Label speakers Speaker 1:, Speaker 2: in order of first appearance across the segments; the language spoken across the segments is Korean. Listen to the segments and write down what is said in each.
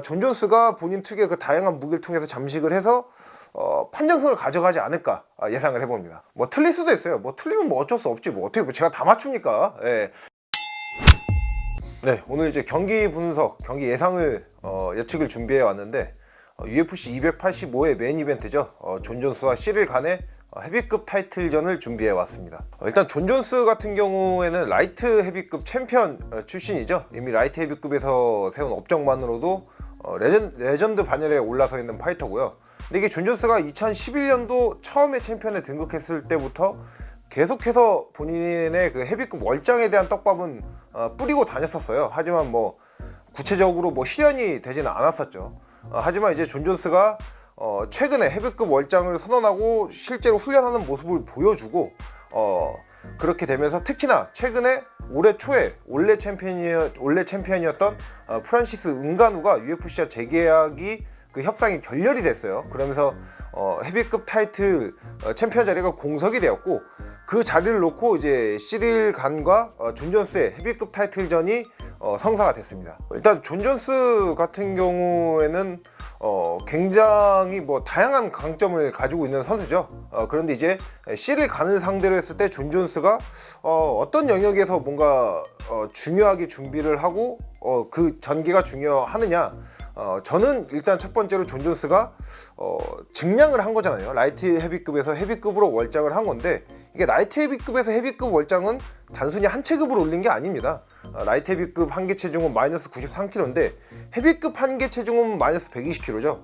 Speaker 1: 존 존스가 본인 특유의 그 다양한 무기를 통해서 잠식을 해서 판정승을 가져가지 않을까 예상을 해봅니다. 뭐 틀릴 수도 있어요. 뭐 틀리면 뭐 어쩔 수 없지, 뭐 어떻게 뭐 제가 다 맞춥니까? 예. 네, 오늘 이제 경기 분석, 경기 예상을 예측을 준비해 왔는데 UFC 285의 메인 이벤트죠. 존 존스와 시릴 간의 헤비급 타이틀전을 준비해 왔습니다. 일단 존 존스 같은 경우에는 라이트 헤비급 챔피언 출신이죠. 이미 라이트 헤비급에서 세운 업적만으로도 레전드 반열에 올라서 있는 파이터고요. 근데 이게 존 존스가 2011년도 처음에 챔피언에 등극했을 때부터 계속해서 본인의 그 헤비급 월장에 대한 떡밥은 뿌리고 다녔었어요. 하지만 뭐 구체적으로 뭐 실현이 되지는 않았었죠. 하지만 이제 존 존스가 최근에 헤비급 월장을 선언하고 실제로 훈련하는 모습을 보여주고 그렇게 되면서 특히나 최근에 올해 초에 원래 챔피언이었던 프란시스 은가누가 UFC와 재계약이 그 협상이 결렬이 됐어요. 그러면서 헤비급 타이틀 챔피언 자리가 공석이 되었고, 그 자리를 놓고 이제 시릴 간과 존 존스의 헤비급 타이틀전이 성사가 됐습니다. 일단 존 존스 같은 경우에는 굉장히 뭐 다양한 강점을 가지고 있는 선수죠. 그런데 이제 시릴 간을 상대로 했을 때 존 존스가 어떤 영역에서 뭔가 중요하게 준비를 하고 그 전개가 중요하느냐, 저는 일단 첫 번째로 존 존스가 증량을 한 거잖아요. 라이트 헤비급에서 헤비급으로 월장을 한 건데, 이게 라이트 헤비급에서 헤비급 월장은 단순히 한 체급을 올린 게 아닙니다. 라이트 헤비급 한계 체중은 마이너스 93kg인데 헤비급 한계 체중은 마이너스 120kg죠.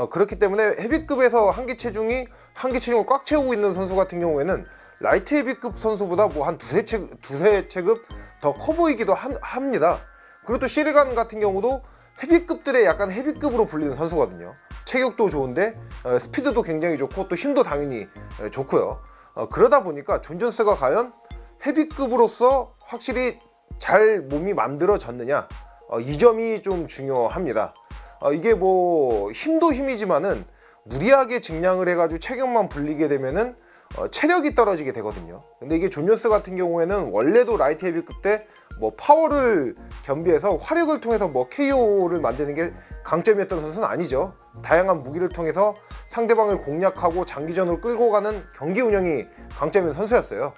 Speaker 1: 그렇기 때문에 헤비급에서 한계 체중을 꽉 채우고 있는 선수 같은 경우에는 라이트 헤비급 선수보다 뭐 한 두세 체급 더 커 보이기도 합니다. 그리고 또 시리간 같은 경우도 헤비급들의 약간 헤비급으로 불리는 선수거든요. 체격도 좋은데 스피드도 굉장히 좋고 또 힘도 당연히 좋고요. 그러다 보니까 존 존스가 과연 헤비급으로서 확실히 잘 몸이 만들어졌느냐, 이 점이 좀 중요합니다. 이게 뭐 힘도 힘이지만은 무리하게 증량을 해가지고 체격만 불리게 되면은 체력이 떨어지게 되거든요. 근데 이게 존 존스 같은 경우에는 원래도 라이트 헤비급 때 뭐 파워를 겸비해서 화력을 통해서 뭐 KO를 만드는 게 강점이었던 선수는 아니죠. 다양한 무기를 통해서 상대방을 공략하고 장기전으로 끌고 가는 경기 운영이 강점인 선수였어요.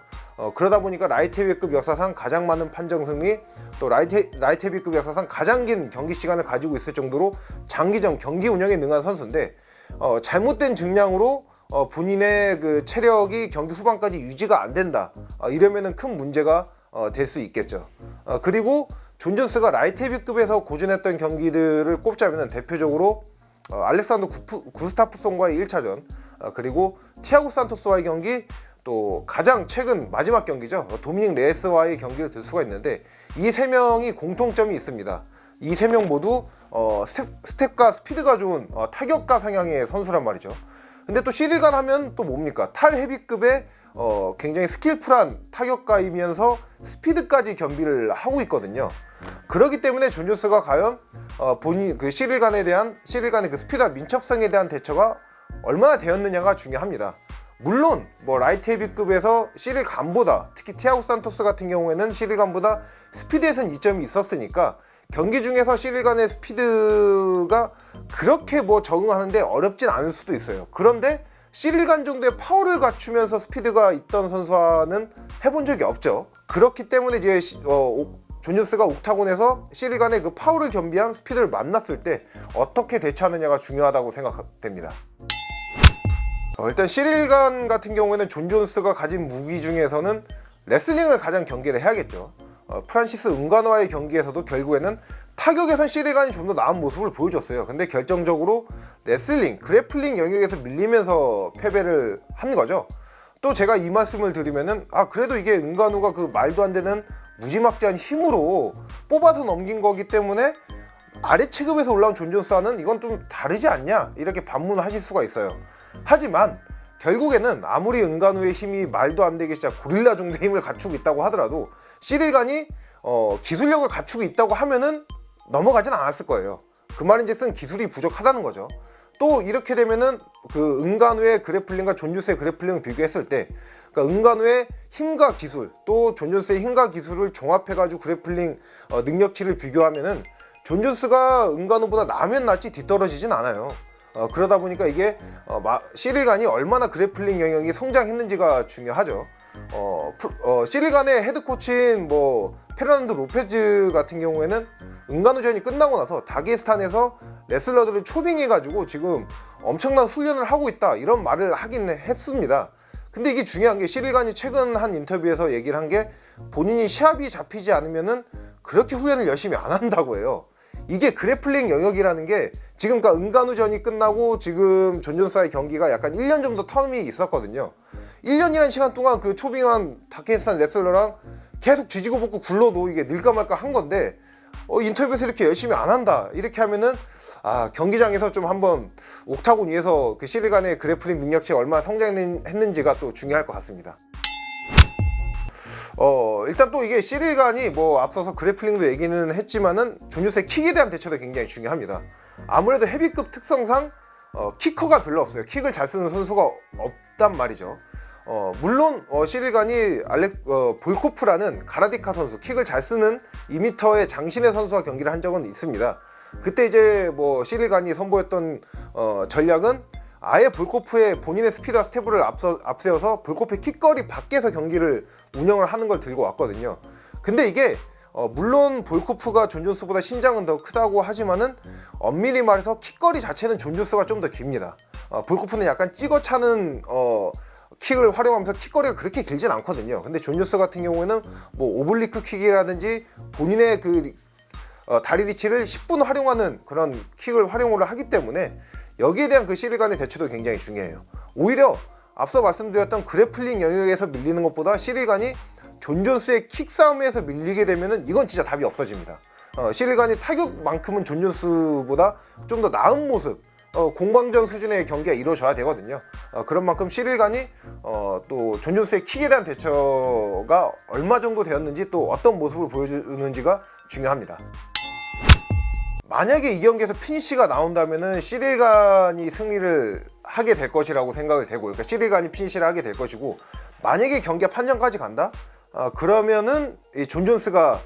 Speaker 1: 그러다 보니까 라이트 헤비급 역사상 가장 많은 판정 승리, 또 라이트 헤비급 역사상 가장 긴 경기 시간을 가지고 있을 정도로 장기전 경기 운영에 능한 선수인데, 잘못된 증량으로 본인의 그 체력이 경기 후반까지 유지가 안 된다, 이러면은 큰 문제가 될 수 있겠죠. 그리고 존 존스가 라이트 헤비급에서 고전했던 경기들을 꼽자면 대표적으로 알렉산더 구스타프송과의 1차전, 그리고 티아고 산토스와의 경기, 또 가장 최근 마지막 경기죠, 도미닉 레스와의 경기를 들 수가 있는데, 이 세 명이 공통점이 있습니다. 이 세 명 모두 스텝과 스피드가 좋은 타격가 성향의 선수란 말이죠. 근데 또 시릴간 하면 또 뭡니까? 탈 헤비급의 굉장히 스킬풀한 타격가이면서 스피드까지 겸비를 하고 있거든요. 그렇기 때문에 존 존스가 과연 본인 그 시릴간의 그 스피드와 민첩성에 대한 대처가 얼마나 되었느냐가 중요합니다. 물론 뭐 라이트 헤비급에서 시릴간보다, 특히 티아고 산토스 같은 경우에는 시릴간보다 스피드에선 이점이 있었으니까 경기 중에서 시릴간의 스피드가 그렇게 뭐 적응하는데 어렵진 않을 수도 있어요. 그런데 시릴간 정도의 파워를 갖추면서 스피드가 있던 선수와는 해본 적이 없죠. 그렇기 때문에 이제 존 존스가 옥타곤에서 시릴간의 그 파워를 겸비한 스피드를 만났을 때 어떻게 대처하느냐가 중요하다고 생각됩니다. 일단 시릴간 같은 경우에는 존 존스가 가진 무기 중에서는 레슬링을 가장 경계를 해야겠죠. 프란시스 은가누와의 경기에서도 결국에는 타격에선 시릴간이 좀 더 나은 모습을 보여줬어요. 근데 결정적으로 레슬링, 그래플링 영역에서 밀리면서 패배를 한 거죠. 또 제가 이 말씀을 드리면은 그래도 이게 은가누가 그 말도 안 되는 무지막지한 힘으로 뽑아서 넘긴 거기 때문에 아래 체급에서 올라온 존 존스와는 이건 좀 다르지 않냐, 이렇게 반문하실 수가 있어요. 하지만 결국에는 아무리 은가누의 힘이 말도 안 되게 진짜 고릴라 정도의 힘을 갖추고 있다고 하더라도 시릴간이 기술력을 갖추고 있다고 하면은 넘어가진 않았을 거예요. 그 말인즉슨 기술이 부족하다는 거죠. 또 이렇게 되면은 그 은가누의 그래플링과 존 존스의 그래플링을 비교했을 때, 그러니까 은가누의 힘과 기술, 또 존 존스의 힘과 기술을 종합해가지고 그래플링 능력치를 비교하면은 존 존스가 은간호보다 나면 낫지 뒤떨어지진 않아요. 그러다 보니까 이게 시릴 간이 얼마나 그래플링 영역이 성장했는지가 중요하죠. 시릴 간의 헤드 코치인 뭐 페르난도 로페즈 같은 경우에는 은간호전이 끝나고 나서 다게스탄에서 레슬러들을 초빙해가지고 지금 엄청난 훈련을 하고 있다 이런 말을 하긴 했습니다. 근데 이게 중요한 게 시릴 간이 최근 한 인터뷰에서 얘기를 한 게 본인이 시합이 잡히지 않으면은 그렇게 훈련을 열심히 안 한다고 해요. 이게 그래플링 영역이라는 게 지금 그러니까 은간호전이 끝나고 지금 존 존스와의 경기가 약간 1년 정도 텀이 있었거든요. 1년이라는 시간 동안 그 초빙한 다케스탄 레슬러랑 계속 지지고 볶고 굴러도 이게 늘까 말까 한 건데 인터뷰에서 이렇게 열심히 안 한다 이렇게 하면은 경기장에서 좀 한번 옥타곤 위에서 그 시릴 간의 그래플링 능력치가 얼마나 성장했는지가 또 중요할 것 같습니다. 일단 또 이게 시릴 간이 뭐 앞서서 그래플링도 얘기는 했지만은 존 존스의 킥에 대한 대처도 굉장히 중요합니다. 아무래도 헤비급 특성상 키커가 별로 없어요. 킥을 잘 쓰는 선수가 없단 말이죠. 물론 시릴 간이 볼코프라는 가라디카 선수, 킥을 잘 쓰는 2m의 장신의 선수와 경기를 한 적은 있습니다. 그때 이제 뭐 시릴 간이 선보였던 전략은 아예 볼코프의 본인의 스피드와 스텝을 앞세워서 볼코프의 킥거리 밖에서 경기를 운영을 하는 걸 들고 왔거든요. 근데 이게 물론 볼코프가 존 존스보다 신장은 더 크다고 하지만은 엄밀히 말해서 킥거리 자체는 존 존스가 좀 더 깁니다. 볼코프는 약간 찍어 차는 킥을 활용하면서 킥거리가 그렇게 길진 않거든요. 근데 존 존스 같은 경우에는 뭐 오블리크 킥이라든지 본인의 그 다리 리치를 10분 활용하는 그런 킥을 활용을 하기 때문에 여기에 대한 그 시릴 간의 대처도 굉장히 중요해요. 오히려 앞서 말씀드렸던 그래플링 영역에서 밀리는 것보다 시릴 간이 존 존스의 킥 싸움에서 밀리게 되면은 이건 진짜 답이 없어집니다. 시릴 간이 타격만큼은 존 존스보다 좀 더 나은 모습, 공방전 수준의 경기가 이루어져야 되거든요. 그런 만큼 시릴 간이 또 존 존스의 킥에 대한 대처가 얼마 정도 되었는지 또 어떤 모습을 보여주는지가 중요합니다. 만약에 이 경기에서 피니시가 나온다면은 시릴 간이 승리를 하게 될 것이라고 생각을 되고, 그러니까 시릴 간이 피니시를 하게 될 것이고, 만약에 경기가 판정까지 간다? 그러면은 이 존 존스가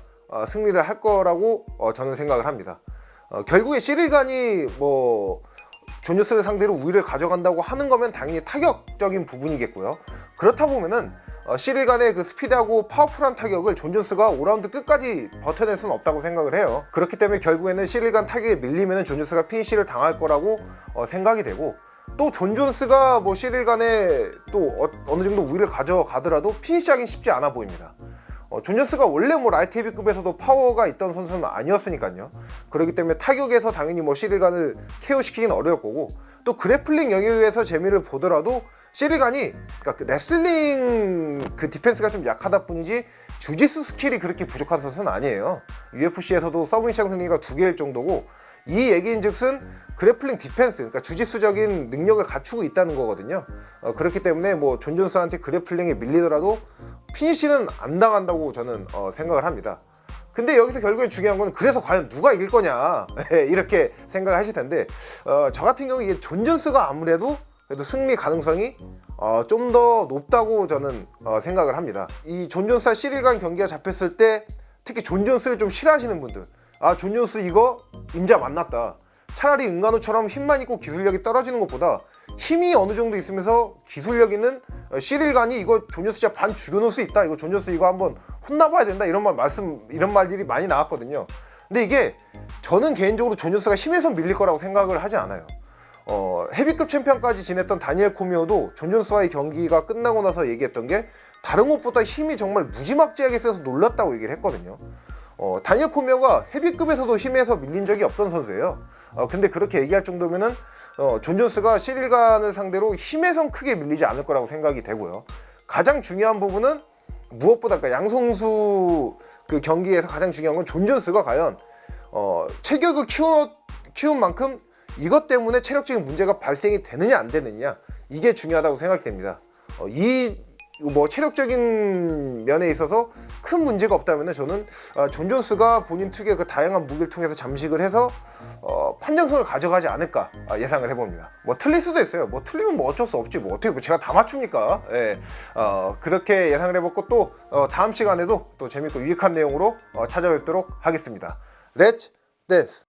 Speaker 1: 승리를 할 거라고 저는 생각을 합니다. 결국에 시릴 간이 뭐 존 존스를 상대로 우위를 가져간다고 하는 거면 당연히 타격적인 부분이겠고요. 그렇다 보면은 시릴 간의 그 스피드하고 파워풀한 타격을 존 존스가 5라운드 끝까지 버텨낼 수는 없다고 생각을 해요. 그렇기 때문에 결국에는 시릴 간 타격에 밀리면 존 존스가 피니시를 당할 거라고 생각이 되고, 또 존 존스가 뭐 시릴 간에 또 어느 정도 우위를 가져가더라도 피니시하기는 쉽지 않아 보입니다. 존 존스가 원래 뭐 라이트 헤비급에서도 파워가 있던 선수는 아니었으니까요. 그렇기 때문에 타격에서 당연히 뭐 시릴 간을 KO시키긴 어려울 거고, 또 그래플링 영역에서 재미를 보더라도 시릴 간이 그러니까 그 레슬링 그 디펜스가 좀 약하다 뿐이지 주짓수 스킬이 그렇게 부족한 선수는 아니에요. UFC에서도 서브미션 승리가 2개일 정도고, 이 얘기인즉슨 그래플링 디펜스, 그러니까 주짓수적인 능력을 갖추고 있다는 거거든요. 그렇기 때문에 뭐 존 존스한테 그래플링에 밀리더라도 피니시는 안 당한다고 저는 생각을 합니다. 근데 여기서 결국에 중요한 건 그래서 과연 누가 이길 거냐 이렇게 생각을 하실 텐데, 저 같은 경우 이게 존 존스가 아무래도 그래도 승리 가능성이 좀 더 높다고 저는 생각을 합니다. 이 존 존스와 시릴 간 경기가 잡혔을 때 특히 존 존스를 좀 싫어하시는 분들, 존 존스 이거 임자 만났다, 차라리 은간호처럼 힘만 있고 기술력이 떨어지는 것보다 힘이 어느 정도 있으면서 기술력 있는 시릴 간이 이거 존 존스 진짜 반 죽여놓을 수 있다, 이거 존 존스 이거 한번 혼나봐야 된다, 이런 말들이 많이 나왔거든요. 근데 이게 저는 개인적으로 존 존스가 힘에서 밀릴 거라고 생각을 하지 않아요. 헤비급 챔피언까지 지냈던 다니엘 코미오도 존 존스와의 경기가 끝나고 나서 얘기했던 게 다른 것보다 힘이 정말 무지막지하게 세서 놀랐다고 얘기를 했거든요. 다니엘 코미오가 헤비급에서도 힘에서 밀린 적이 없던 선수예요. 근데 그렇게 얘기할 정도면은 존 존스가 시릴 간을 상대로 힘에선 크게 밀리지 않을 거라고 생각이 되고요. 가장 중요한 부분은 무엇보다 그러니까 양성수 그 경기에서 가장 중요한 건 존 존스가 과연 체격을 키운 만큼 이것 때문에 체력적인 문제가 발생이 되느냐 안 되느냐, 이게 중요하다고 생각이 됩니다. 이 뭐 체력적인 면에 있어서 큰 문제가 없다면 저는 존 존스가 본인 특유의 그 다양한 무기를 통해서 잠식을 해서 판정승을 가져가지 않을까 예상을 해봅니다. 뭐 틀릴 수도 있어요. 뭐 틀리면 뭐 어쩔 수 없지, 뭐 어떻게 제가 다 맞춥니까? 예. 그렇게 예상을 해봤고, 또 다음 시간에도 또 재밌고 유익한 내용으로 찾아뵙도록 하겠습니다. 렛츠 댄스.